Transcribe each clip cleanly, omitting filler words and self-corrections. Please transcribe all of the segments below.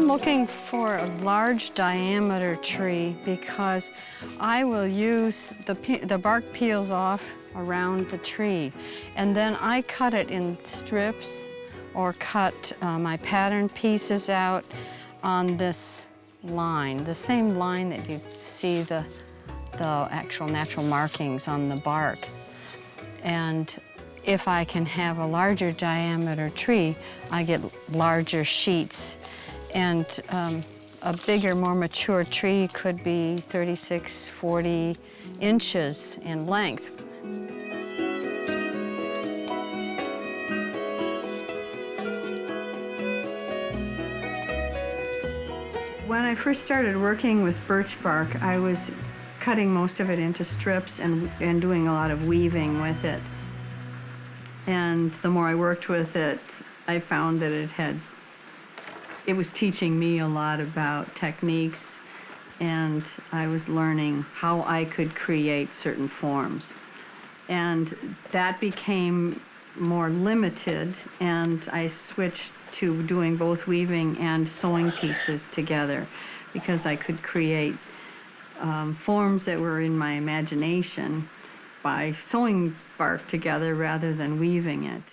I'm looking for a large diameter tree because I will use the bark peels off around the tree, and then I cut it in strips or cut my pattern pieces out on this line, the same line that you see the actual natural markings on the bark. And if I can have a larger diameter tree, I get larger sheets. And a bigger, more mature tree could be 36, 40 inches in length. When I first started working with birch bark, I was cutting most of it into strips and doing a lot of weaving with it. And the more I worked with it, I found that it was teaching me a lot about techniques, and I was learning how I could create certain forms. And that became more limited, and I switched to doing both weaving and sewing pieces together because I could create forms that were in my imagination by sewing bark together rather than weaving it.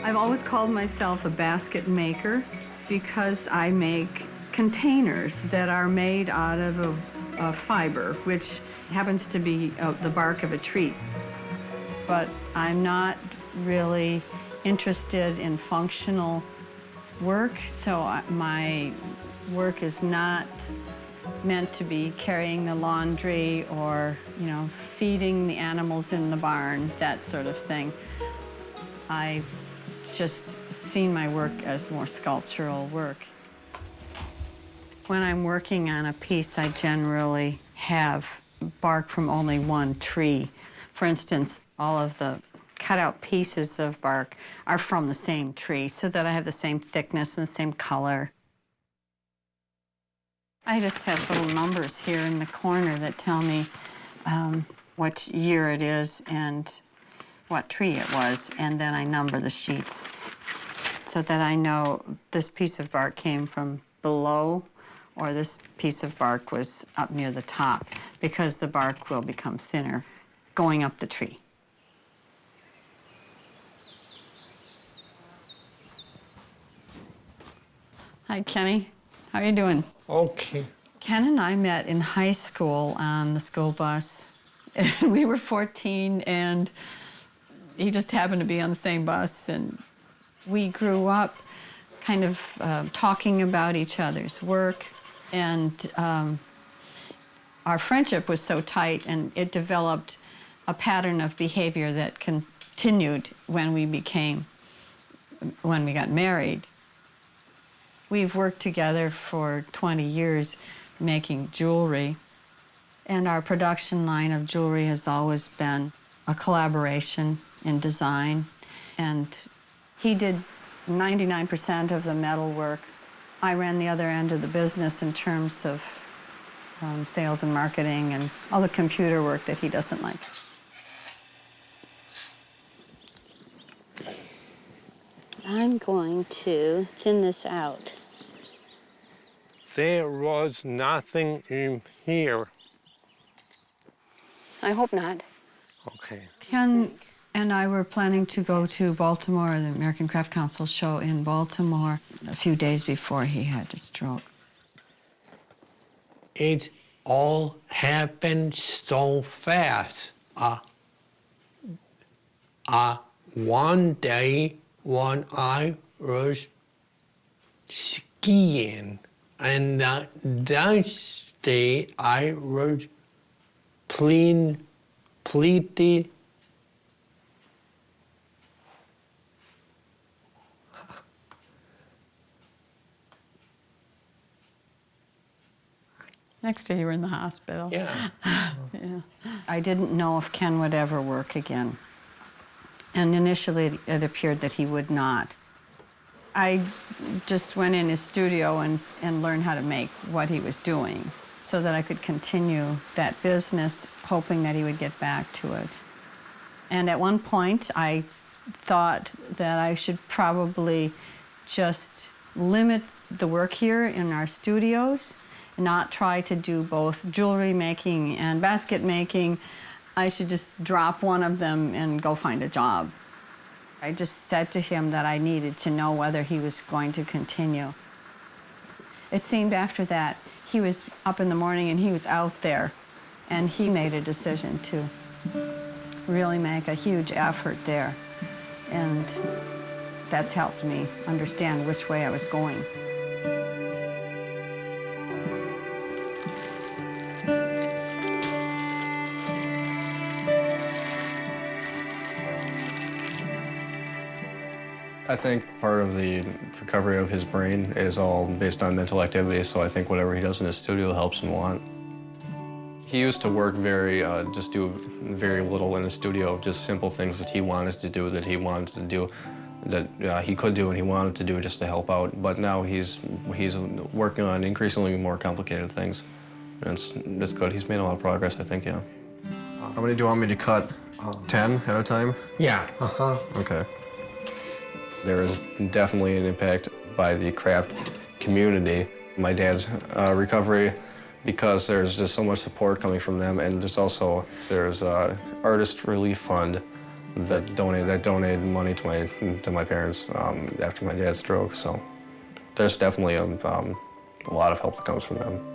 I've always called myself a basket maker because I make containers that are made out of a fiber, which happens to be the bark of a tree. But I'm not really interested in functional work, so my work is not meant to be carrying the laundry or, feeding the animals in the barn, that sort of thing. I've just seen my work as more sculptural work. When I'm working on a piece, I generally have bark from only one tree. For instance, all of the cut-out pieces of bark are from the same tree, so that I have the same thickness and the same color. I just have little numbers here in the corner that tell me what year it is and what tree it was, and then I number the sheets so that I know this piece of bark came from below or this piece of bark was up near the top, because the bark will become thinner going up the tree. Hi, Kenny. How are you doing? Okay. Ken and I met in high school on the school bus. We were 14, and he just happened to be on the same bus, and we grew up kind of talking about each other's work, and our friendship was so tight, and it developed a pattern of behavior that continued when we got married. We've worked together for 20 years making jewelry, and our production line of jewelry has always been a collaboration in design. And he did 99% of the metal work. I ran the other end of the business in terms of sales and marketing and all the computer work that he doesn't like. I'm going to thin this out. There was nothing in here. I hope not. Okay. Ken and I were planning to go to Baltimore, the American Craft Council show in Baltimore, a few days before he had a stroke. It all happened so fast. One day when I was skiing, and that day I was completely Next day you were in the hospital. Yeah. Yeah. I didn't know if Ken would ever work again. And initially it appeared that he would not. I just went in his studio and learned how to make what he was doing so that I could continue that business, hoping that he would get back to it. And at one point, I thought that I should probably just limit the work here in our studios, not try to do both jewelry making and basket making. I should just drop one of them and go find a job. I just said to him that I needed to know whether he was going to continue. It seemed after that he was up in the morning and he was out there, and he made a decision to really make a huge effort there. And that's helped me understand which way I was going. I think part of the recovery of his brain is all based on mental activity, so I think whatever he does in his studio helps him a lot. He used to work just do very little in the studio, just simple things that he wanted to do, that he could do and he wanted to do just to help out. But now he's working on increasingly more complicated things. And it's good. He's made a lot of progress, I think, yeah. How many do you want me to cut? 10 at a time? Yeah. Okay. There is definitely an impact by the craft community. My dad's recovery, because there's just so much support coming from them, and there's a artist relief fund that donated money to my parents after my dad's stroke. So there's definitely a lot of help that comes from them.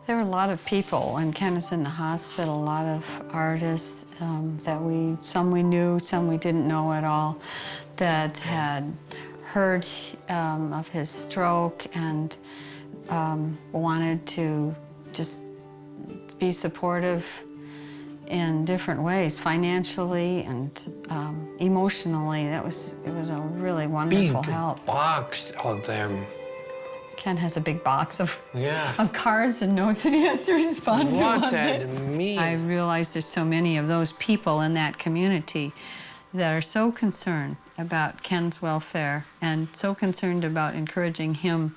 There were a lot of people when Ken was in the hospital, a lot of artists that some we knew, some we didn't know at all, that had heard of his stroke and wanted to just be supportive in different ways, financially and emotionally. It was a really wonderful Big help. box of them. Ken has a big box of Yeah. cards and notes that he has to respond to. What on that it. mean? I realize there's so many of those people in that community that are so concerned about Ken's welfare and so concerned about encouraging him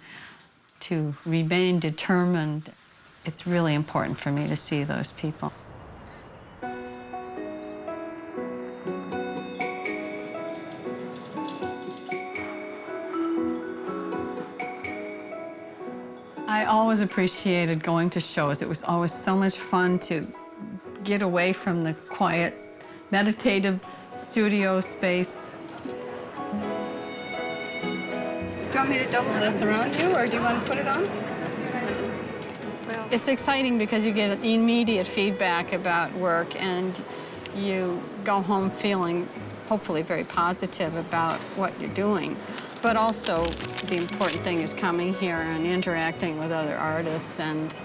to remain determined. It's really important for me to see those people. I always appreciated going to shows. It was always so much fun to get away from the quiet, meditative studio space. Do you want me to double this around you, or do you want to put it on? It's exciting because you get immediate feedback about work, and you go home feeling hopefully very positive about what you're doing. But also, the important thing is coming here and interacting with other artists, and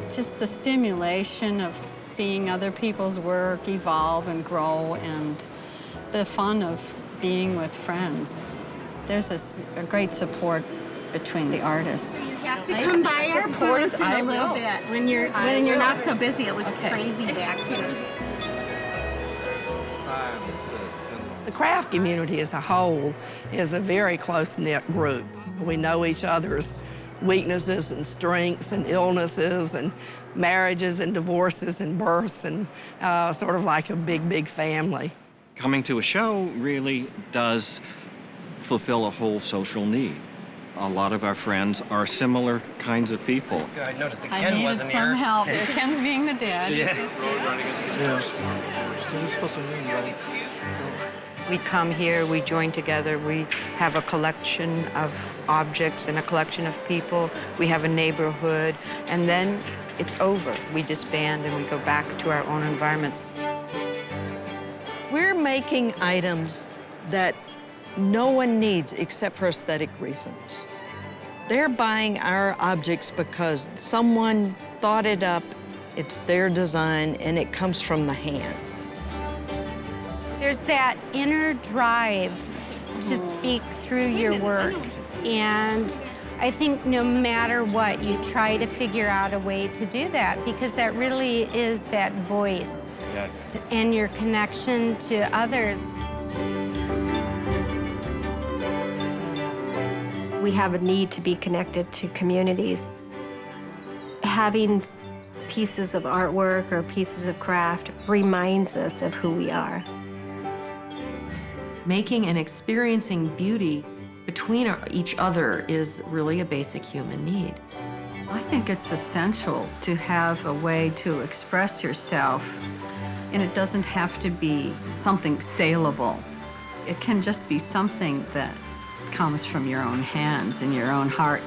just the stimulation of seeing other people's work evolve and grow, and the fun of being with friends. There's a great support between the artists. You have to come by our booth in I a little will. bit. When you're not so busy, it looks crazy back here. The craft community as a whole is a very close-knit group. We know each other's weaknesses and strengths and illnesses and marriages and divorces and births, and sort of like a big, big family. Coming to a show really does fulfill a whole social need. A lot of our friends are similar kinds of people. I noticed that I Ken needed wasn't some here. help. Ken's being the dad. We come here, we join together, we have a collection of objects and a collection of people, we have a neighborhood, and then it's over. We disband and we go back to our own environments. We're making items that no one needs except for aesthetic reasons. They're buying our objects because someone thought it up, it's their design, and it comes from the hand. There's that inner drive to speak through your work. And I think no matter what, you try to figure out a way to do that, because that really is that voice. Yes. And your connection to others. We have a need to be connected to communities. Having pieces of artwork or pieces of craft reminds us of who we are. Making and experiencing beauty between each other is really a basic human need. I think it's essential to have a way to express yourself, and it doesn't have to be something saleable. It can just be something that comes from your own hands and your own heart.